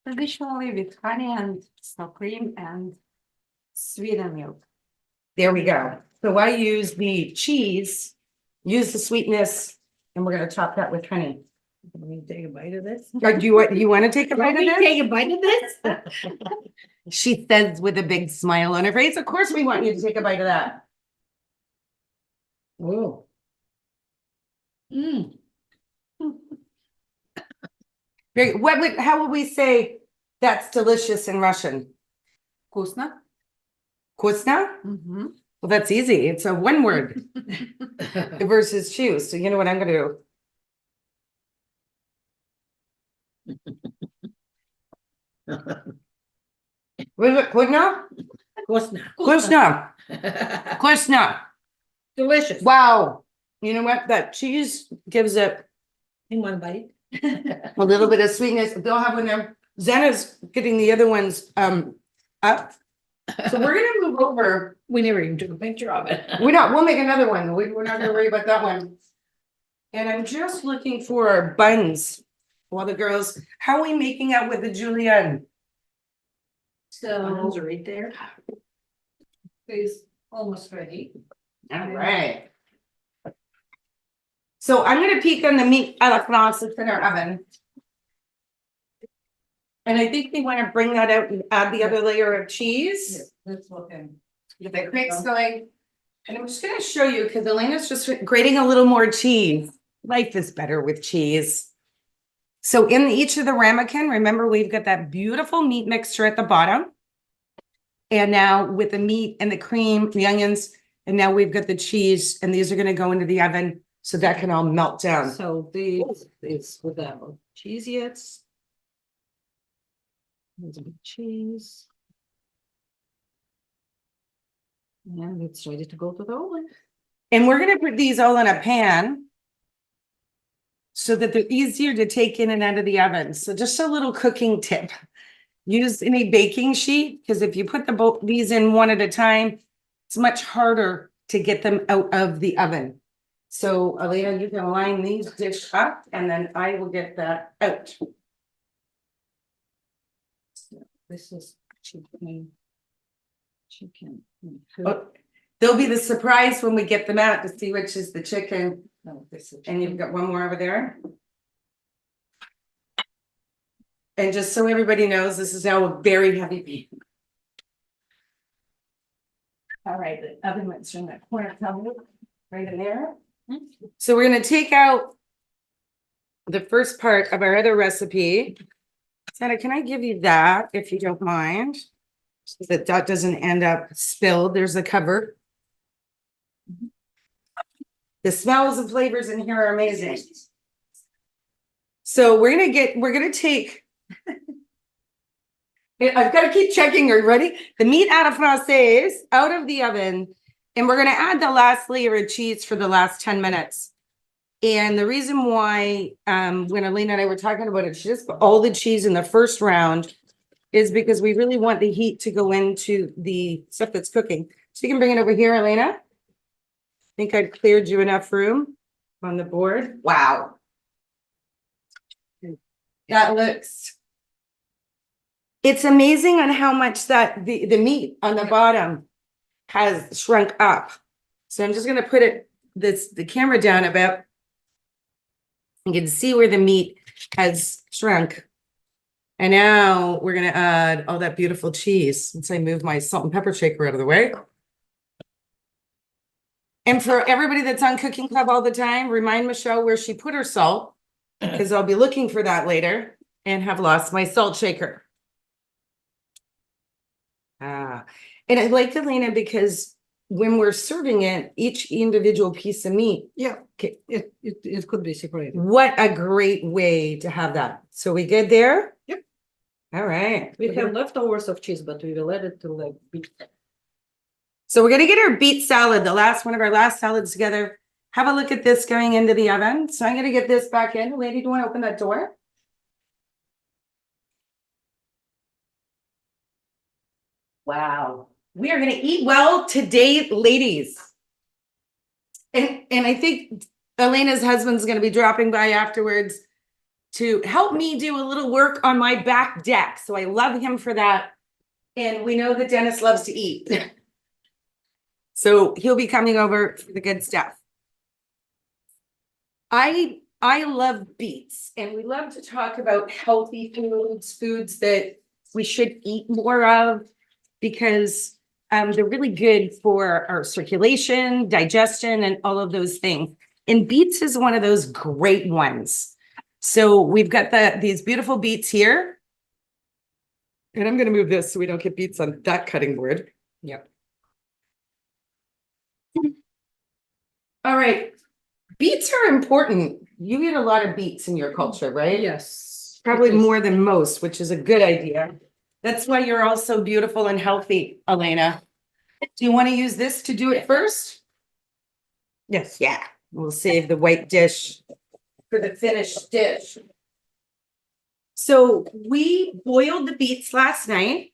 Traditionally with honey and sour cream and sweetened milk. There we go. So I use the cheese, use the sweetness, and we're going to top that with honey. Let me take a bite of this. Do you want to take a bite Let of me this? take a bite of this. She says with a big smile on her face, of course we want you to take a bite of that. Oh. Mm. How would we say that's delicious in Russian? Вкусно. Вкусно? Mhm. Well, that's easy. It's a one word versus choose. So you know what I'm gonna do? Was it вкусно? Вкусно. Вкусно. Вкусно. Delicious. Wow. You know what? That cheese gives it In one bite. a little bit of sweetness. They'll have when they're Zena's getting the other ones up. So we're gonna move over. We never even took a picture of it. We'll make another one. We're not gonna worry about that one. And I'm just looking for our buns. Well, the girls, how are we making out with the Julienne? Buns are right there. It's almost ready. All right. So I'm gonna peek on the meat à la France that's in our oven. And I think we want to bring that out and add the other layer of cheese. That's okay. Get the crepes going. And I'm just gonna show you, because Elena's just grating a little more cheese. Life is better with cheese. So in each of the ramekin, remember we've got that beautiful meat mixture at the bottom. And now with the meat and the cream, the onions, and now we've got the cheese, and these are gonna go into the oven so that can all melt down. So these is without cheese yet. There's a bit of cheese. And it's ready to go to the oven. And we're gonna put these all in a pan so that they're easier to take in and out of the oven. So just a little cooking tip. Use any baking sheet, because if you put these in one at a time, it's much harder to get them out of the oven. So Elena, you can line these dish up and then I will get that out. This is chicken. Chicken. Oh, they'll be the surprise when we get them out to see which is the chicken. No, this is. And you've got one more over there. And just so everybody knows, this is now a very heavy beef. All right, the oven mitts are in that corner cabinet, right in there. So we're gonna take out the first part of our other recipe. Santa, can I give you that if you don't mind? so that that doesn't end up spilled. There's a cover. The smells and flavors in here are amazing. So we're gonna take. I've got to keep checking. Are you ready? The meat out of francais out of the oven, and we're gonna add the last layer of cheese for the last 10 minutes. And the reason why, when Elena and I were talking about it, she just put all the cheese in the first round is because we really want the heat to go into the stuff that's cooking. So you can bring it over here, Elena. Think I've cleared you enough room on the board. Wow. That looks, it's amazing on how much that the meat on the bottom has shrunk up. So I'm just gonna put the camera down a bit. You can see where the meat has shrunk. And now we're gonna add all that beautiful cheese. Since I moved my salt and pepper shaker out of the way. And for everybody that's on Cooking Club all the time, remind Michelle where she put her salt, because I'll be looking for that later and have lost my salt shaker. And I like Elena because when we're serving it, each individual piece of meat. Yeah, Okay, it could be separated. what a great way to have that. So we good there? Yep. All right. We have leftovers of cheese, but we will add it to like beef. So we're gonna get our beet salad, the last one of our last salads together. Have a look at this going into the oven. So I'm gonna get this back in. Lady, do you want to open that door? Wow. We are gonna eat well today, ladies. And I think Elena's husband's gonna be dropping by afterwards to help me do a little work on my back deck. So I love him for that. And we know that Dennis loves to eat. So he'll be coming over for the good stuff. I love beets, and we love to talk about healthy foods that we should eat more of, because they're really good for our circulation, digestion, and all of those things. And beets is one of those great ones. So we've got these beautiful beets here. And I'm going to move this so we don't get beets on that cutting board. Yep. All right. Beets are important. You eat a lot of beets in your culture, right? Yes. Probably it is. more than most, which is a good idea. That's why you're all so beautiful and healthy, Elena. Do you want to use this to do it first? Yes. Yeah. We'll save the white dish for the finished dish. So we boiled the beets last night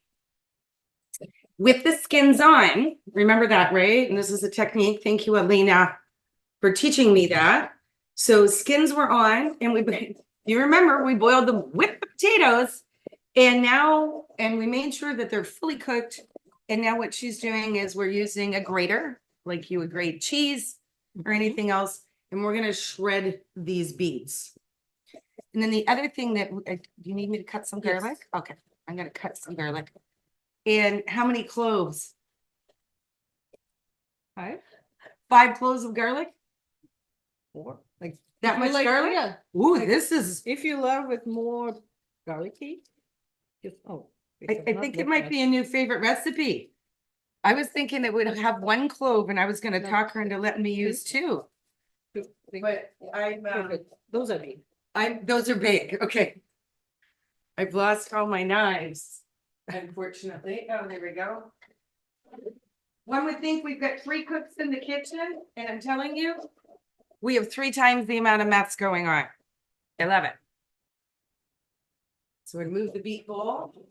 with the skins on. Remember that, right? And this is a technique. Thank you, Elena, for teaching me that. So skins were on, and you remember we boiled them with the potatoes, and we made sure that they're fully cooked. And now what she's doing is we're using a grater, like you would grate cheese or anything else, and we're gonna shred these beets. And then the other thing that, do you need me to cut some garlic? Okay, I'm gonna cut some garlic. And how many cloves? 5, 5 cloves of garlic? 4, like That if you much like, garlic? Yeah. Ooh, Like- this is, If you love it more garlicky, just I think it might be a new favorite recipe. I was thinking it would have 1 clove, and I was gonna No. talk her into letting me use 2. But Those are big. those are big, okay. I've lost all my knives, unfortunately. Oh, there we go. One would think we've got 3 cooks in the kitchen, and I'm telling you, we have 3 times the amount of mess going on. I love it. So we move the beet bowl.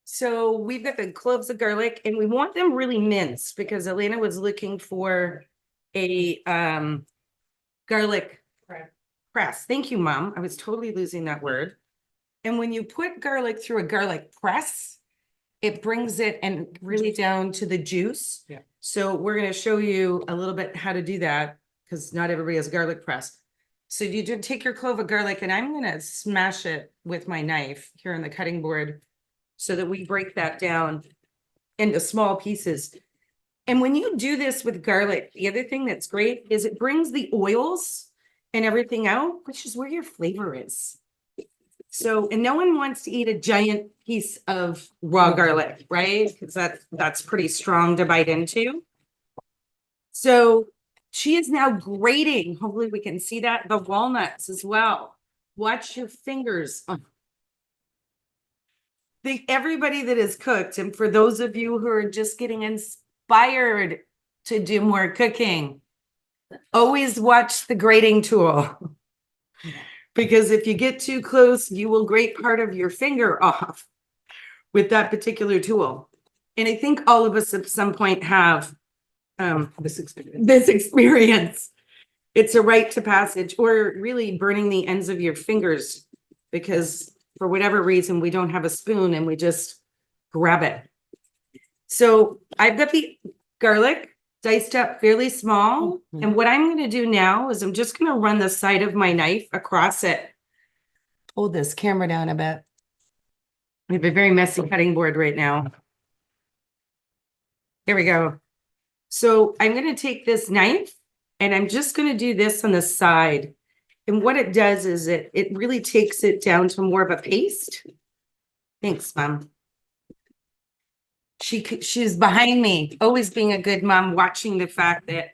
So we've got the cloves of garlic, and we want them really minced because Elena was looking for a garlic press. Thank you, Mom. I was totally losing that word. And when you put garlic through a garlic press, it brings it and really down to the juice. Yeah. So we're going to show you a little bit how to do that, because not everybody has a garlic press. So you do take your clove of garlic, and I'm going to smash it with my knife here on the cutting board so that we break that down into small pieces. And when you do this with garlic, the other thing that's great is it brings the oils and everything out, which is where your flavor is. So, and no one wants to eat a giant piece of raw garlic, right? Because that's pretty strong to bite into. So she is now grating, hopefully we can see that, the walnuts as well. Watch your fingers. Everybody that has cooked, and for those of you who are just getting inspired to do more cooking, always watch the grating tool. Because if you get too close, you will grate part of your finger off with that particular tool. And I think all of us at some point have this experience. It's a rite to passage, or really burning the ends of your fingers because for whatever reason, we don't have a spoon and we just grab it. So I've got the garlic diced up fairly small. And what I'm going to do now is I'm just going to run the side of my knife across it. Hold this camera down a bit. We have a very messy cutting board right now. Here we go. So I'm going to take this knife and I'm just going to do this on the side. And what it does is it really takes it down to more of a paste. Thanks, Mom. She's behind me, always being a good mom, watching the fact that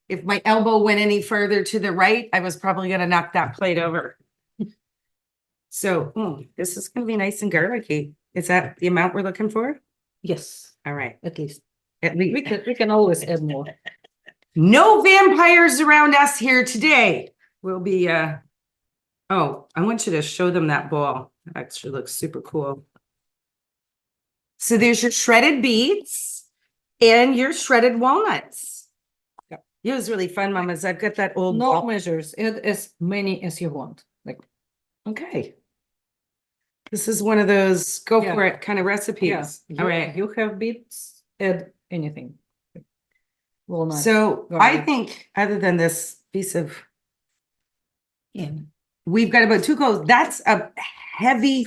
if my elbow went any further to the right, I was probably going to knock that plate over. So this is going to be nice and garlicky. Is that the amount we're looking for? Yes, All right. at least. At least. We can always add more. No vampires around us here today. We'll be, oh, I want you to show them that bowl. That actually looks super cool. So there's your shredded beets and your shredded walnuts. Yeah. It was really fun, Mamas. I've got that old No ball. measures, add as many as you want. Like, Okay. This is one of those go Yeah. for it kind of recipes. yeah, All right. you have beets, add anything. Walnuts. So I garlic. think other than this piece of, Yeah. we've got about 2 cloves. That's a heavy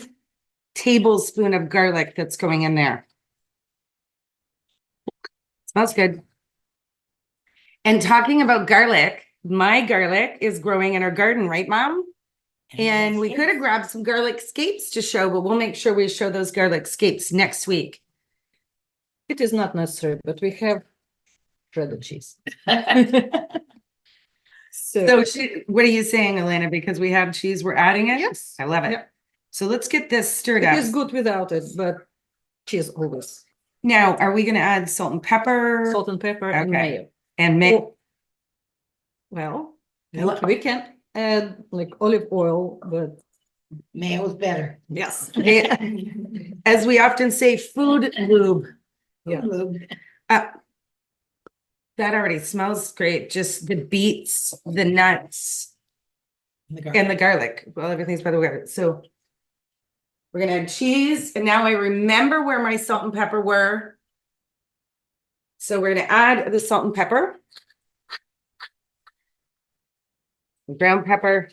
tablespoon of garlic that's going in there. Smells good. And talking about garlic, my garlic is growing in our garden, right, Mom? And we could have grabbed some garlic scapes to show, but we'll make sure we show those garlic scapes next week. It is not necessary, but we have shredded cheese. So what are you saying, Elena? Because we have cheese, we're adding it? Yes. I love it. Yeah. So let's get this stirred It up. is good without it, but cheese always. Now, are we going to add salt and pepper? Salt and pepper and Okay. mayo. And mix? Oh, well, we can add like olive oil, but Mayo's better. yes. As we often say, food lube. Yeah. That already smells great. Just the beets, the nuts, and the garlic. Well, everything's by the way. So we're gonna add cheese, and now I remember where my salt and pepper were. So we're gonna add the salt and pepper, brown pepper,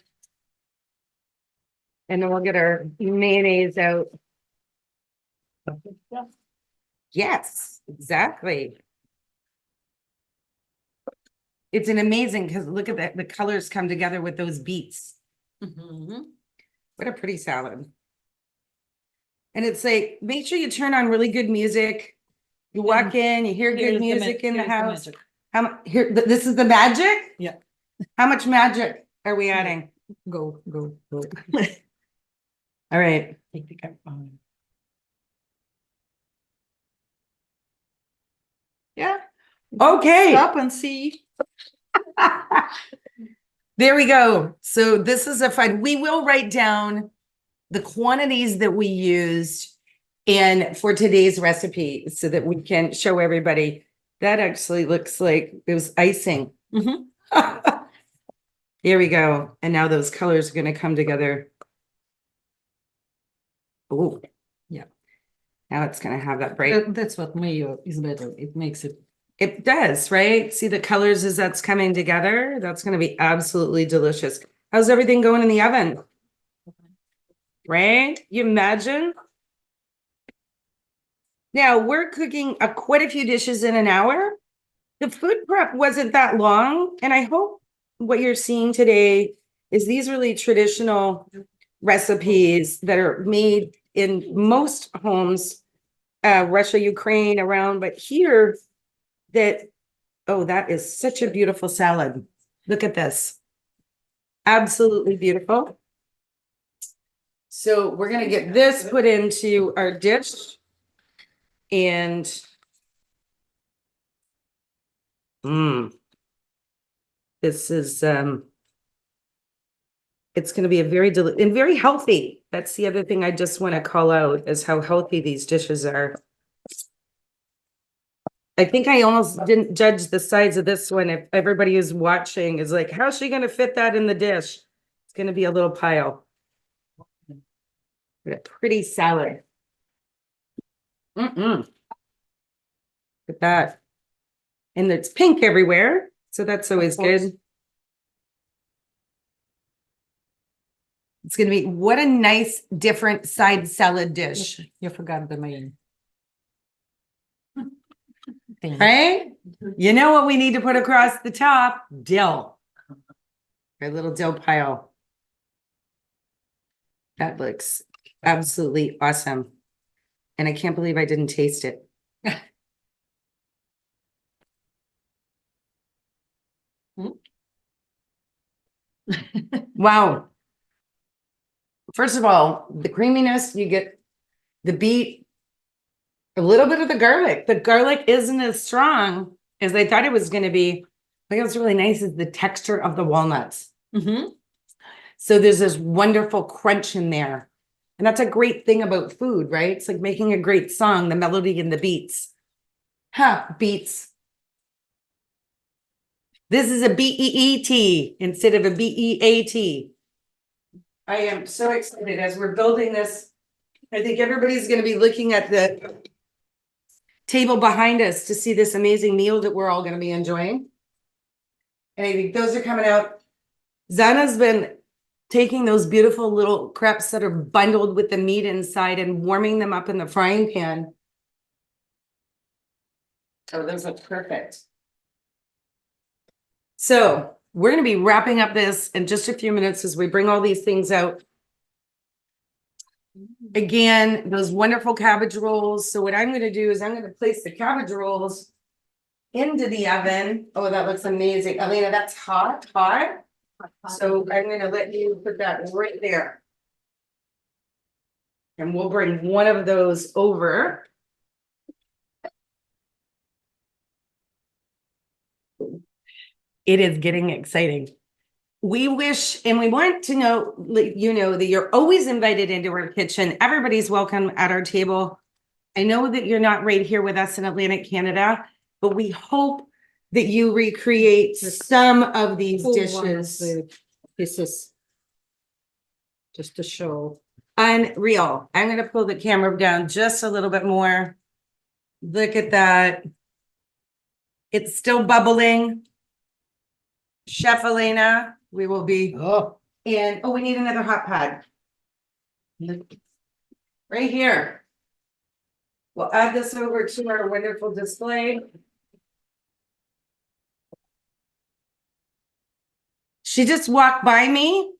and then we'll get our mayonnaise out. Yes, exactly. It's an amazing because look at that, the colors come together with those beets. What a pretty salad. And it's like, make sure you turn on really good music. You walk in, you hear good music in the house. Here, this is the magic? Yeah. How much magic are we adding? Go. All right. Take the cup on. Yeah. Okay. Stop and see. There we go. So this is a fun, we will write down the quantities that we used and for today's recipe so that we can show everybody. That actually looks like it was icing. Here we go. And now those colors are going to come together. Oh, Yeah. Now it's going to have that bright. That's what mayo is better. It makes it. It does, right? See the colors as that's coming together? That's going to be absolutely delicious. How's everything going in the oven? Right? You imagine? Now we're cooking quite a few dishes in an hour. The food prep wasn't that long. And I hope what you're seeing today is these really traditional recipes that are made in most homes, Russia, Ukraine, around, but here that, oh, that is such a beautiful salad. Look at this. Absolutely beautiful. So we're gonna get this put into our dish. And this is it's going to be a very and very healthy. That's the other thing I just want to call out is how healthy these dishes are. I think I almost didn't judge the size of this one. If everybody who's watching is like, how's she going to fit that in the dish? It's going to be a little pile. A pretty salad. Look at that. And it's pink everywhere, so that's always good. It's going to be, what a nice, different side salad dish. You forgot the main. Right? You know what we need to put across the top? Dill. Our little dill pile. That looks absolutely awesome. And I can't believe I didn't taste it. Wow. First of all, the creaminess, you get the beet, a little bit of the garlic. The garlic isn't as strong as I thought it was going to be. I think what's really nice is the texture of the walnuts. So there's this wonderful crunch in there. And that's a great thing about food, right? It's like making a great song, the melody and the beats. Beets. This is a B-E-E-T instead of a B-E-A-T. I am so excited as we're building this. I think everybody's going to be looking at the table behind us to see this amazing meal that we're all going to be enjoying. And I think those are coming out. Zhanna's been taking those beautiful little crepes that are bundled with the meat inside and warming them up in the frying pan. Oh, those look perfect. So we're going to be wrapping up this in just a few minutes as we bring all these things out. Again, those wonderful cabbage rolls. So what I'm going to do is I'm going to place the cabbage rolls into the oven. Oh, that looks amazing. Elena, that's hot. So I'm going to let you put that right there. And we'll bring one of those over. It is getting exciting. We wish and we want to know, you know, that you're always invited into our kitchen. Everybody's welcome at our table. I know that you're not right here with us in Atlantic Canada, but we hope that you recreate some of these dishes. This is just to show. Unreal. I'm going to pull the camera down just a little bit more. Look at that. It's still bubbling. Chef Elena, we will be. And we need another hot pad. Right here. We'll add this over to our wonderful display. She just walked by me.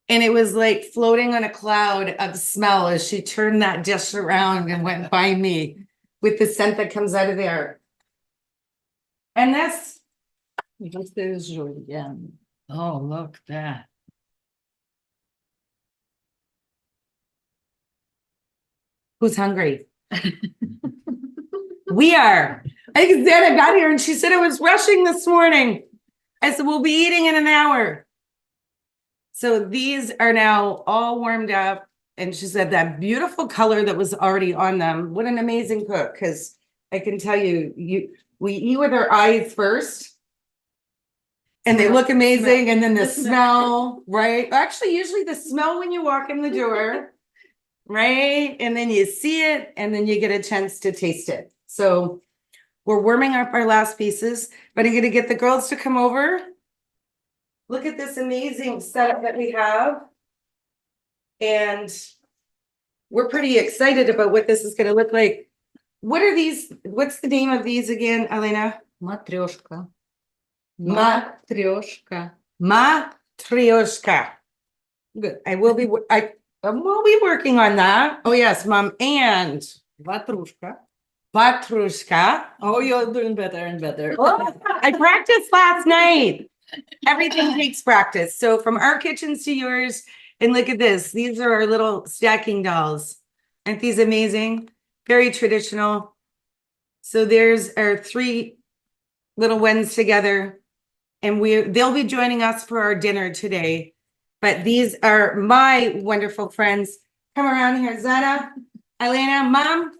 And it was like floating on a cloud of smell as she turned that dish around and went by me with the scent that comes out of there. And this is Julienne. Oh, look that. Who's hungry? We are. I think Zhanna got here and she said it was rushing this morning. I said, we'll be eating in an hour. So these are now all warmed up. And she said that beautiful color that was already on them. What an amazing cook. Because I can tell you, we eat with our eyes first. And they look amazing. And then the smell, right? Actually, usually the smell when you walk in the door, right? And then you see it and then you get a chance to taste it. So we're warming up our last pieces, but I'm going to get the girls to come over. Look at this amazing setup that we have. And we're pretty excited about what this is going to look like. What are these? What's the name of these again, Elena? Matryoshka. Matryoshka. Good. I will be working on that. Oh yes, Mom. And Vatrushka. vatrushka. Oh, you're doing better and better. I practiced last night. Everything takes practice. So from our kitchens to yours, and look at this. These are our little stacking dolls. Aren't these amazing? Very traditional. So there's our three little ones together, and they'll be joining us for our dinner today. But these are my wonderful friends. Come around here, Zhanna, Elena, Mom.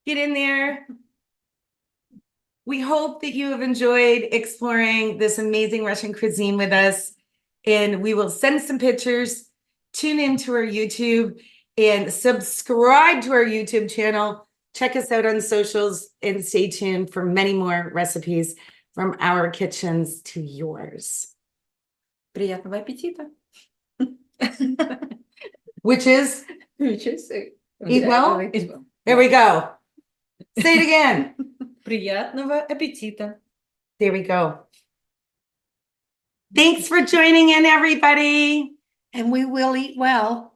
Get in there. We hope that you have enjoyed exploring this amazing Russian cuisine with us, and we will send some pictures. Tune into our YouTube and subscribe to our YouTube channel. Check us out on socials and stay tuned for many more recipes from our kitchens to yours. Приятного аппетита. Which is, eat well? Eat well. There we go. Say it again. Приятного аппетита. There we go. Thanks for joining in, everybody. And we will eat well.